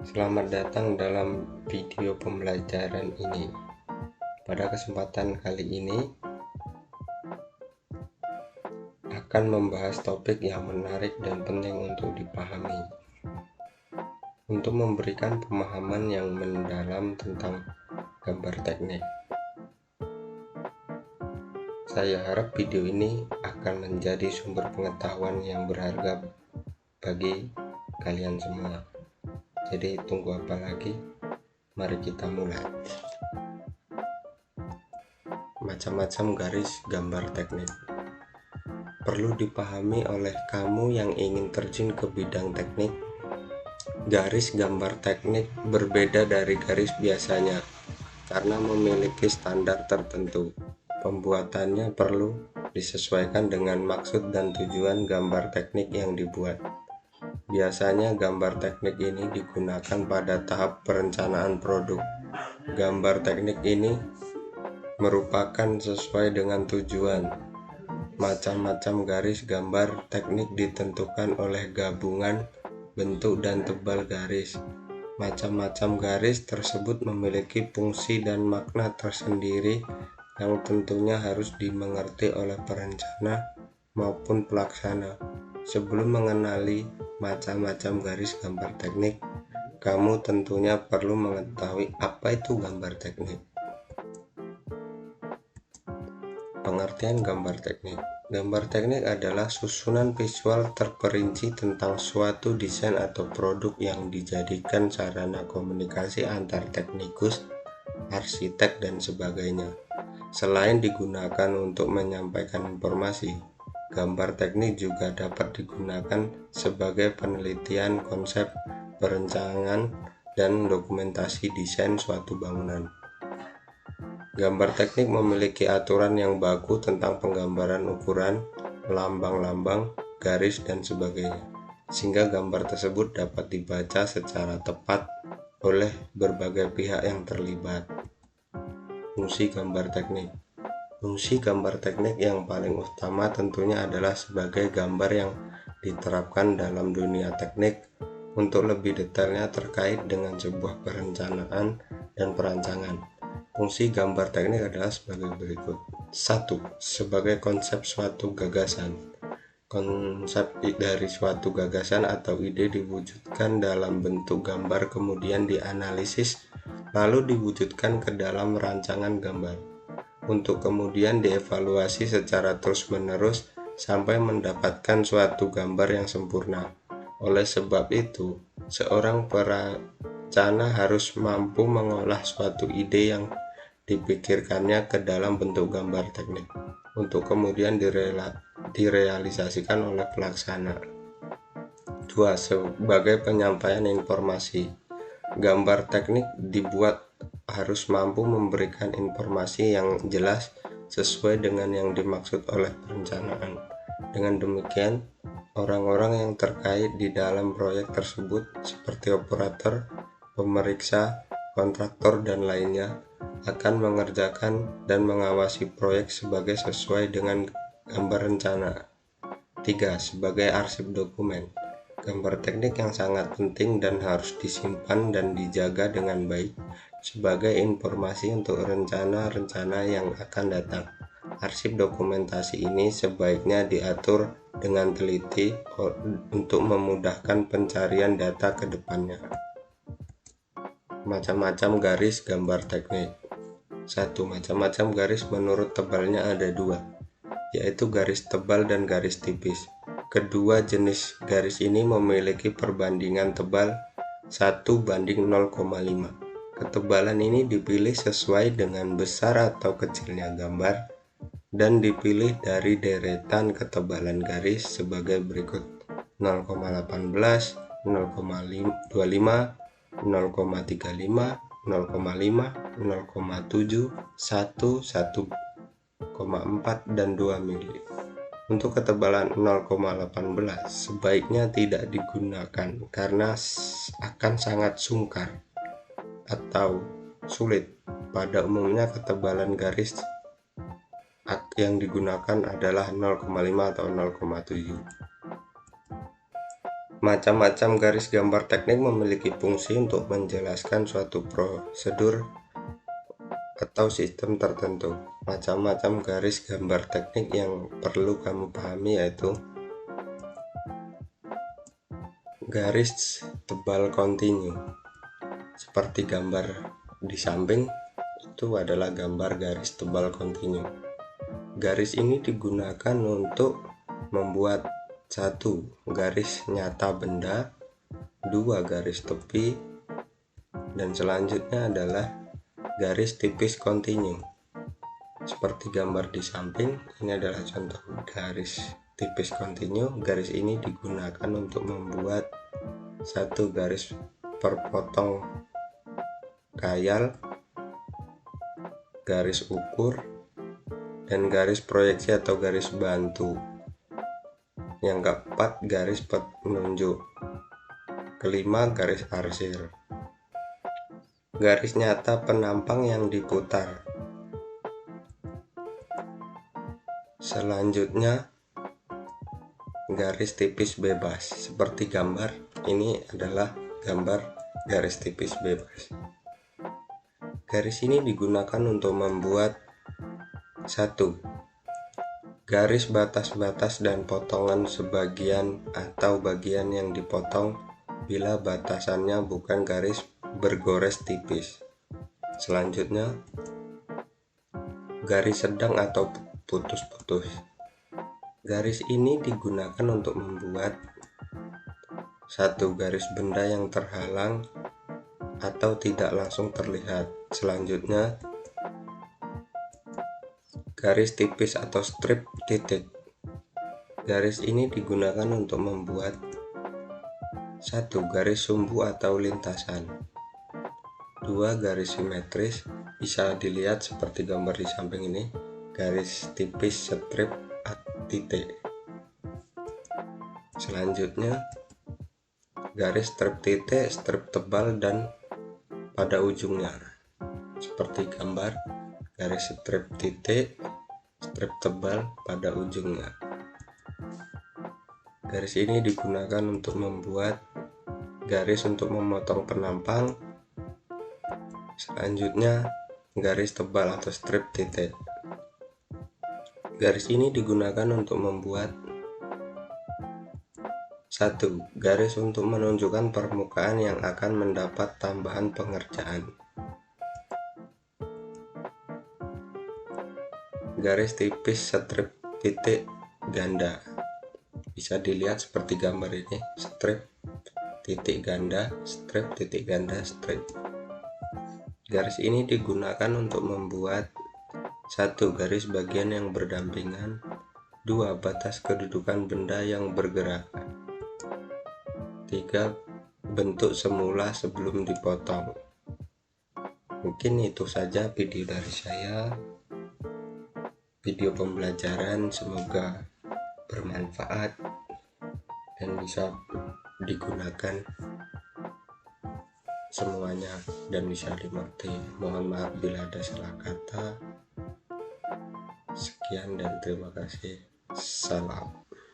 Selamat datang dalam video pembelajaran ini. Pada kesempatan kali ini akan membahas topik yang menarik dan penting untuk dipahami. Untuk memberikan pemahaman yang mendalam tentang gambar teknik. Saya harap video ini akan menjadi sumber pengetahuan yang berharga bagi kalian semua. Jadi tunggu apa lagi? Mari kita mulai. Macam-macam garis gambar teknik perlu dipahami oleh kamu yang ingin terjun ke bidang teknik. Garis gambar teknik berbeda dari garis biasanya karena memiliki standar tertentu. Pembuatannya perlu disesuaikan dengan maksud dan tujuan gambar teknik yang dibuat. Biasanya gambar teknik ini digunakan pada tahap perencanaan produk. Gambar teknik ini merupakan sesuai dengan tujuan. Macam-macam garis gambar teknik ditentukan oleh gabungan bentuk dan tebal garis. Macam-macam garis tersebut memiliki fungsi dan makna tersendiri yang tentunya harus dimengerti oleh perencana maupun pelaksana. Sebelum mengenali macam-macam garis gambar teknik, kamu tentunya perlu mengetahui apa itu gambar teknik. Pengertian gambar teknik. Gambar teknik adalah susunan visual terperinci tentang suatu desain atau produk yang dijadikan sarana komunikasi antar teknikus, arsitek, dan sebagainya. Selain digunakan untuk menyampaikan informasi, gambar teknik juga dapat digunakan sebagai penelitian konsep, perencanaan, dan dokumentasi desain suatu bangunan. Gambar teknik memiliki aturan yang baku tentang penggambaran ukuran, lambang-lambang, garis, dan sebagainya, sehingga gambar tersebut dapat dibaca secara tepat oleh berbagai pihak yang terlibat. Fungsi gambar teknik. Fungsi gambar teknik yang paling utama tentunya adalah sebagai gambar yang diterapkan dalam dunia teknik untuk lebih detailnya terkait dengan sebuah perencanaan dan perancangan. Fungsi gambar teknik adalah sebagai berikut. 1. Sebagai konsep suatu gagasan. Konsep dari suatu gagasan atau ide diwujudkan dalam bentuk gambar, kemudian dianalisis, lalu diwujudkan ke dalam rancangan gambar, untuk kemudian dievaluasi secara terus-menerus sampai mendapatkan suatu gambar yang sempurna. Oleh sebab itu, seorang perencana harus mampu mengolah suatu ide yang dipikirkannya ke dalam bentuk gambar teknik, untuk kemudian direalisasikan oleh pelaksana. 2. Sebagai penyampaian informasi. Gambar teknik dibuat harus mampu memberikan informasi yang jelas sesuai dengan yang dimaksud oleh perencanaan. Dengan demikian, orang-orang yang terkait di dalam proyek tersebut seperti operator, pemeriksa, kontraktor, dan lainnya akan mengerjakan dan mengawasi proyek sebagai sesuai dengan gambar rencana. 3. Sebagai arsip dokumen. Gambar teknik yang sangat penting dan harus disimpan dan dijaga dengan baik sebagai informasi untuk rencana-rencana yang akan datang. Arsip dokumentasi ini sebaiknya diatur dengan teliti untuk memudahkan pencarian data ke depannya. Macam-macam garis gambar teknik. 1. Macam-macam garis menurut tebalnya ada 2, yaitu garis tebal dan garis tipis. Kedua jenis garis ini memiliki perbandingan tebal 1:0,5. Ketebalan ini dipilih sesuai dengan besar atau kecilnya gambar dan dipilih dari deretan ketebalan garis sebagai berikut: 0,18, 0,25, 0,35, 0,5, 0,7, 1, 1,4, dan 2 mili. Untuk ketebalan 0,18 sebaiknya tidak digunakan karena akan sangat sungkar atau sulit. Pada umumnya ketebalan garis yang digunakan adalah 0,5 atau 0,7. Macam-macam garis gambar teknik memiliki fungsi untuk menjelaskan suatu prosedur atau sistem tertentu. Macam-macam garis gambar teknik yang perlu kamu pahami yaitu garis tebal kontinu, seperti gambar di samping itu adalah gambar garis tebal kontinu. Garis ini digunakan untuk membuat 1 garis nyata benda, 2 garis tepi, dan selanjutnya adalah garis tipis kontinu. Seperti gambar di samping, ini adalah contoh garis tipis kontinu. Garis ini digunakan untuk membuat 1 garis perpotong khayal, garis ukur, dan garis proyeksi atau garis bantu. Yang keempat, garis penunjuk. Kelima, garis arsir. Garis nyata penampang yang diputar. Selanjutnya, garis tipis bebas. Seperti gambar, ini adalah gambar garis tipis bebas. Garis ini digunakan untuk membuat 1. Garis batas-batas dan potongan sebagian atau bagian yang dipotong bila batasannya bukan garis bergores tipis. Selanjutnya, garis sedang atau putus-putus. Garis ini digunakan untuk membuat 1 garis benda yang terhalang atau tidak langsung terlihat. Selanjutnya, garis tipis atau strip titik. Garis ini digunakan untuk membuat 1 garis sumbu atau lintasan, 2 garis simetris, bisa dilihat seperti gambar di samping ini, garis tipis strip titik. Selanjutnya, garis strip titik, strip tebal dan pada ujungnya, seperti gambar garis strip titik, strip tebal pada ujungnya. Garis ini digunakan untuk membuat garis untuk memotong penampang. Selanjutnya, garis tebal atau strip titik. Garis ini digunakan untuk membuat 1 garis untuk menunjukkan permukaan yang akan mendapat tambahan pengerjaan. Garis tipis strip titik ganda, bisa dilihat seperti gambar ini, strip titik ganda, strip titik ganda, strip. Garis ini digunakan untuk membuat 1 garis bagian yang berdampingan, 2 batas kedudukan benda yang bergerak, 3 bentuk semula sebelum dipotong. Mungkin itu saja video dari saya, video pembelajaran, semoga bermanfaat dan bisa digunakan semuanya dan bisa dimengerti. Mohon maaf bila ada salah kata. Sekian dan terima kasih. Salam.